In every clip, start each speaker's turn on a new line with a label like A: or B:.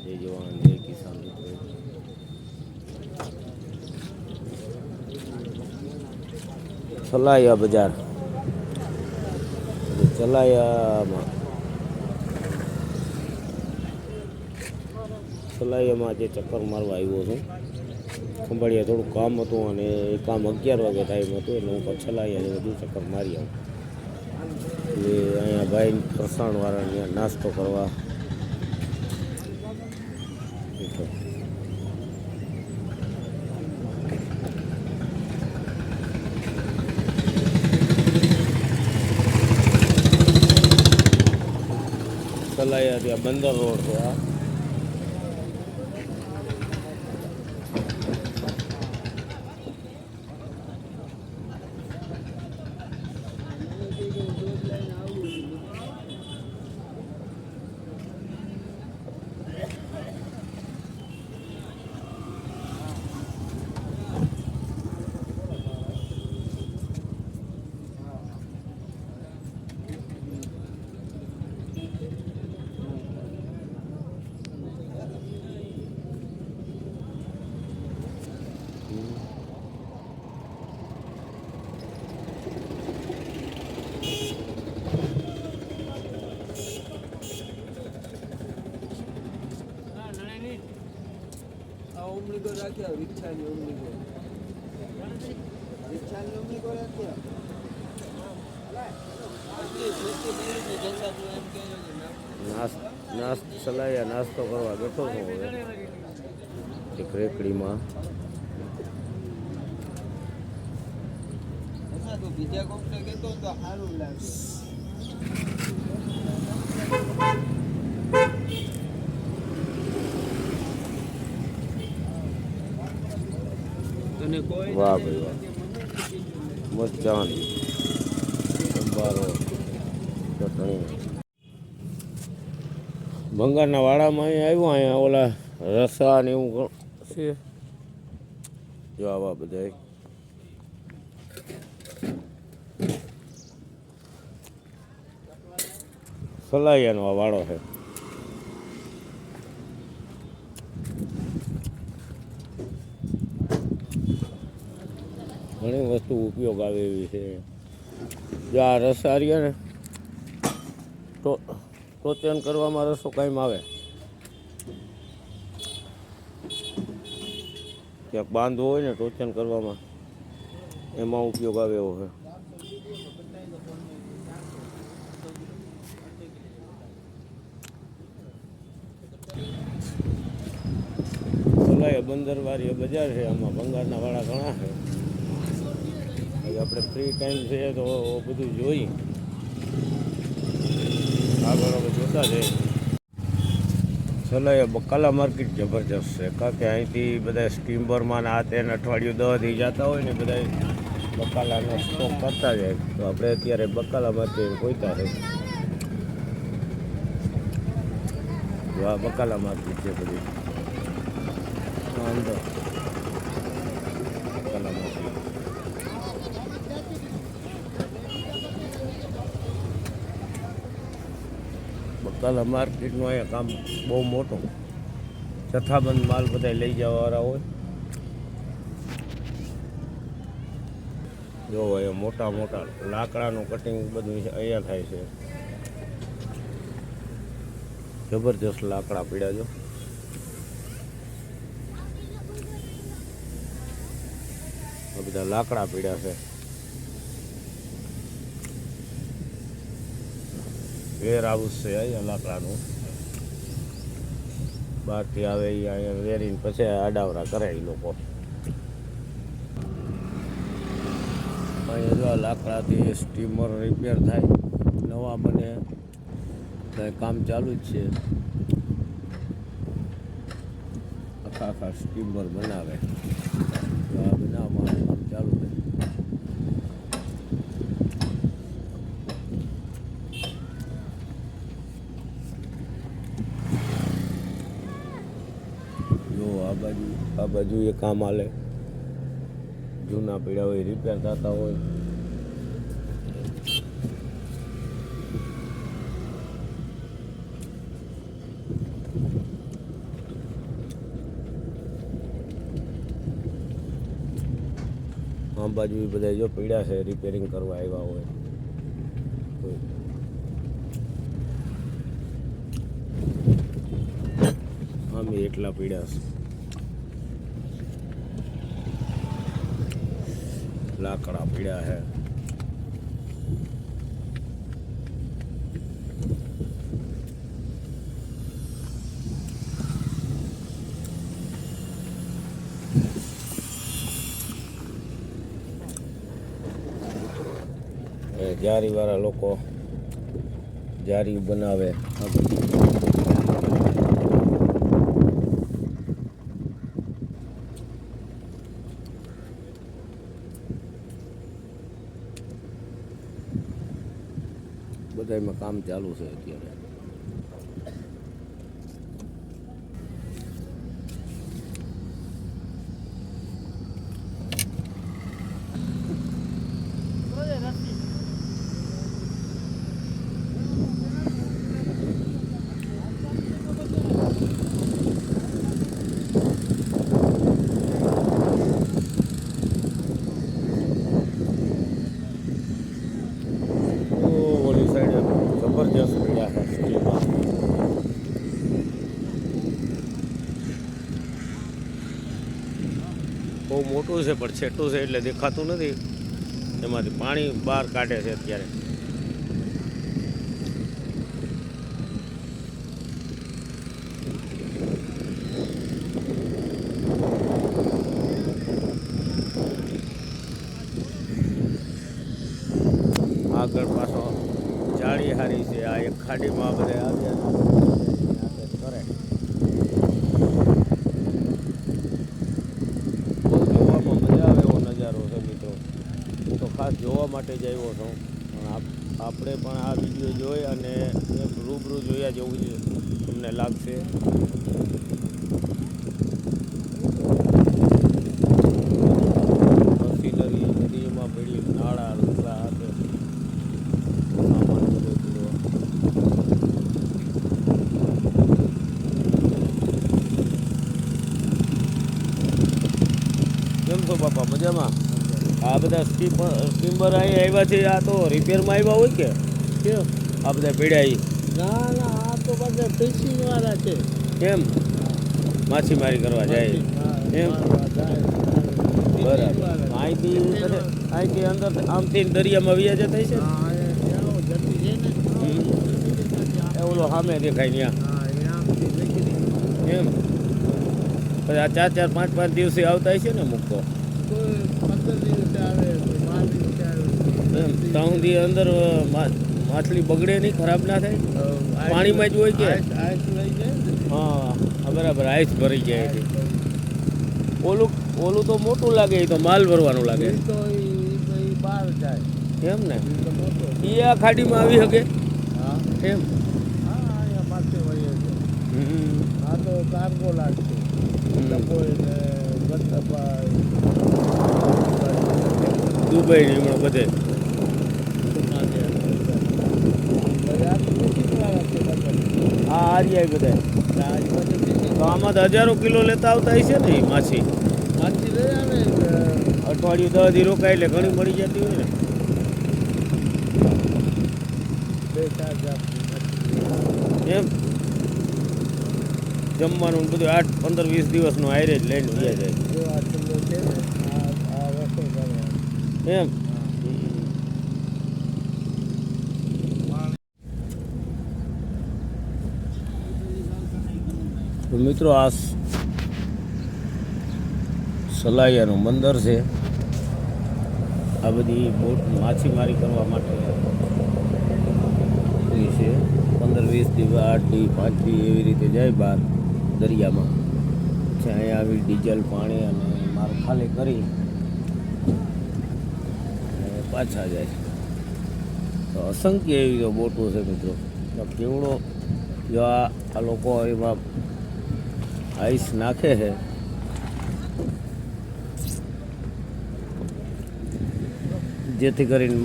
A: જય જવાન જય કિસાન મિત્રો. સલાયા બજાર સલાયામાં આજે ચક્કર મારવા આવ્યો છું. ખંભાળિયા થોડું કામ હતું અને એ કામ 11 વાગે ટાઈમ હતું એટલે હું પણ સલાયા બધું ચક્કર મારી આવું. એટલે અહીંયા ભાઈ ફરસાણવાળા નાસ્તો કરવા સલાયા ત્યાં બંદર રોડ છે. આ
B: ઓમલીગો રાખ્યા વિચ્છાની ઓમલીગો રાખ્યા
A: સલાયા નાસ્તો કરવા બેઠો છું હવે એક રેકડીમાં.
B: બીજા કોઈને કહેતો તો સારું લાગે.
A: વાહ ભાઈ વાહ, મરચાં સંભારો ચટણી. ભંગારના વાડામાં અહીંયા આવ્યો. અહીંયા ઓલા રસા ને એવું છે. જો આવા બધા સલાયાનો આ વાડો છે. ઘણી વસ્તુ ઉપયોગ આવે એવી છે. જો આ રસા રહ્યા ને તો ટોચન કરવામાં રસો કાયમ આવે. ક્યાંક બાંધવો હોય ને ટોચન કરવામાં એમાં ઉપયોગ આવે એવો છે. સલાયા બંદરવાળી બજાર છે. આમાં ભંગારના વાળા ઘણા છે. આપણે ફ્રી ટાઈમ છે તો બધું જોઈ આગળ હવે જોતા છે. સલાયા બકાલા માર્કેટ જબરજસ્ત છે. કારણ કે અહીંથી બધા સ્ટીમરમાં આ તેને અઠવાડિયું 10 દી જતા હોય ને બધા બકાલાનો સ્ટોક કરતા જાય. તો આપણે અત્યારે બકાલા માર્કેટ પહોંચ્યા છે. આ બકાલા માર્કેટ છે બધી અંદર બકાલા માર્કેટ. બકાલા માર્કેટનું અહીંયા કામ બહુ મોટું. જથ્થાબંધ માલ બધા લઈ જવાવાળા હોય. જો અહીંયા મોટા મોટા લાકડાનું કટિંગ બધું અહીંયા થાય છે. જબરજસ્ત લાકડા પીડ્યા. જો આ બધા લાકડા પીડ્યા છે. વેર હાઉસ છે અહીંયા લાકડાનું. બહારથી આવે એ અહીંયા વેરીને પછી આડાવરા કરે એ લોકો. અહીંયા જો આ લાકડાથી સ્ટીમર રિપેર થાય, નવા બને, કામ ચાલુ જ છે. આખા સ્ટીમર બનાવે. આ બનાવવાનું કામ ચાલુ છે. આ બાજુ એ કામ હાલે. જૂના પીડા હોય રિપેર થતા હોય. આમ બાજુ એ બધા જો પીડ્યા છે, રિપેરિંગ કરવા આવ્યા હોય. આમ એટલા પીડ્યા છે. લાકડા પીડ્યા છે. જારીવાળા લોકો જારી બનાવે. બધામાં કામ ચાલુ છે અત્યારે. ઓલી સાઈડે જબરજસ્ત પીડા છે સ્ટીલમાં. બહુ મોટું છે પણ છેટું છે એટલે દેખાતું નથી. એમાંથી પાણી બહાર કાઢે છે અત્યારે. આગળ પાછો જાળી હારી છે. આ એક ખાડીમાં બધા આવ્યા કરે. બહુ જોવામાં મજા આવે એવો નજારો છે મિત્રો. હું તો ખાસ જોવા માટે જ આવ્યો છું. પણ આપણે પણ આ વિડીયો જોઈ અને એક રૂબરૂ જોયા જેવું છે તમને લાગશે. મશીનરી નદીમાં પડી, નાળા રૂપા હાથે કેમ છો બાપા? મજામાં? આ બધા સ્ટીમર અહીં આવ્યા છે. આ તો રિપેરમાં આવ્યા હોય કે કેમ? આ બધા પીડ્યા
B: ના ના, આ તો બધા ફિશિંગ વાળા છે.
A: કેમ? માછીમારી કરવા જાય એમ? બરાબર. અહીંથી અંદર આમથી દરિયામાં વ્યા જતા છે. ઓલો સામે દેખાય ત્યાં એમ. પછી આ 4-4, 5-5 દિવસે આવતા છે ને મૂકતો એમ. ત્યાં સુધી અંદર માછલી બગડે નહીં, ખરાબ ના થાય? પાણીમાં જ હોય કે? હા બરાબર, આઈસ ભરી જાય છે. ઓલું તો મોટું લાગે, એ તો માલ ભરવાનું લાગે
B: બહાર જાય
A: એમ ને. એ આ ખાડીમાં આવી શકે એમ?
B: આ તો કાર્ગો લાગશે.
A: દુબઈ ને હમણાં બધે હા આ જાય બધા. તો આમાં તો હજારો કિલો લેતા આવતા હશે ને એ માછી. અઠવાડિયું 10 દી રોકાય એટલે ઘણી મળી જતી હોય ને. એમ જમવાનું બધું 8-15-20 દિવસનું આયરે જ લઈને વ્યા જાય એમ. તો મિત્રો આ સલાયાનું બંદર છે. આ બધી બોટ માછીમારી કરવા માટે છે. 15-20 દિવસ, 8 દી, 5 દી એવી રીતે જાય બહાર દરિયામાં. પછી અહીંયા આવી ડીઝલ પાણી અને મારું ખાલી કરી અને પાછા જાય. તો અસંખ્ય એવી તો બોટો છે મિત્રો. કેવડો જો આ લોકો એમાં આઈસ નાખે છે જેથી કરીને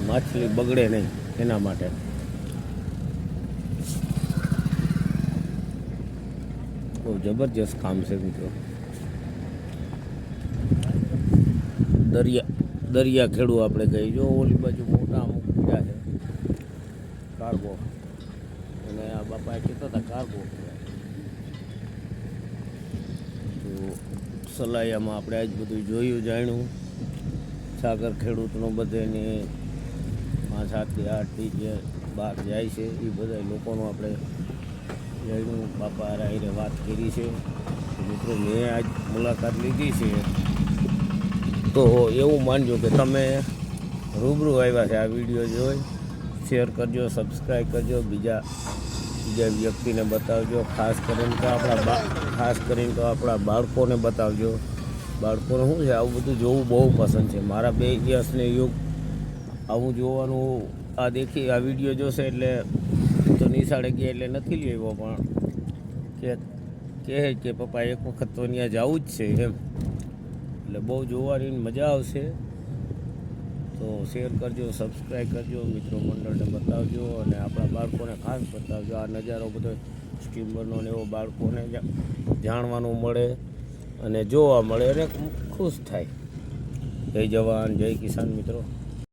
A: માછલી બગડે નહીં એના માટે. બહુ જબરજસ્ત કામ છે મિત્રો. દરિયા દરિયા ખેડૂ આપણે કહીએ. જો ઓલી બાજુ મોટા અમુક બીજા છે કાર્ગો, અને આ બાપા કહેતા હતા કાર્ગો. તો સલાયામાં આપણે આજ બધું જોયું જાણ્યું. સાગર ખેડૂતનો બધાને 5, 7 થી 8 થી જે બહાર જાય છે એ બધા લોકોનું આપણે જાણ્યું. બાપા હારે વાત કરી છે. મિત્રો મેં આજ મુલાકાત લીધી છે તો એવું માનજો કે તમે રૂબરૂ આવ્યા છે. આ વિડીયો જોઈ શેર કરજો, સબસ્ક્રાઈબ કરજો, બીજા વ્યક્તિને બતાવજો. ખાસ કરીને તો આપણા બાળકોને બતાવજો. બાળકોને શું છે આવું બધું જોવું બહુ પસંદ છે. મારા 2 યસને યુગ આવું જોવાનું આ વિડીયો જોશે એટલે તો નિશાળે ગયા એટલે નથી લઈ આવ્યો, પણ કહે કે પપ્પા એક વખત તો ત્યાં જવું જ છે એમ. એટલે બહુ જોવાની મજા આવશે. તો શેર કરજો, સબસ્ક્રાઈબ કરજો, મિત્રો મંડળને બતાવજો અને આપણા બાળકોને ખાસ બતાવજો. આ નજારો બધો સ્ટીમરનો ને એવો બાળકોને જાણવાનું મળે અને જોવા મળે અને ખુશ થાય. જય જવાન, જય કિસાન મિત્રો.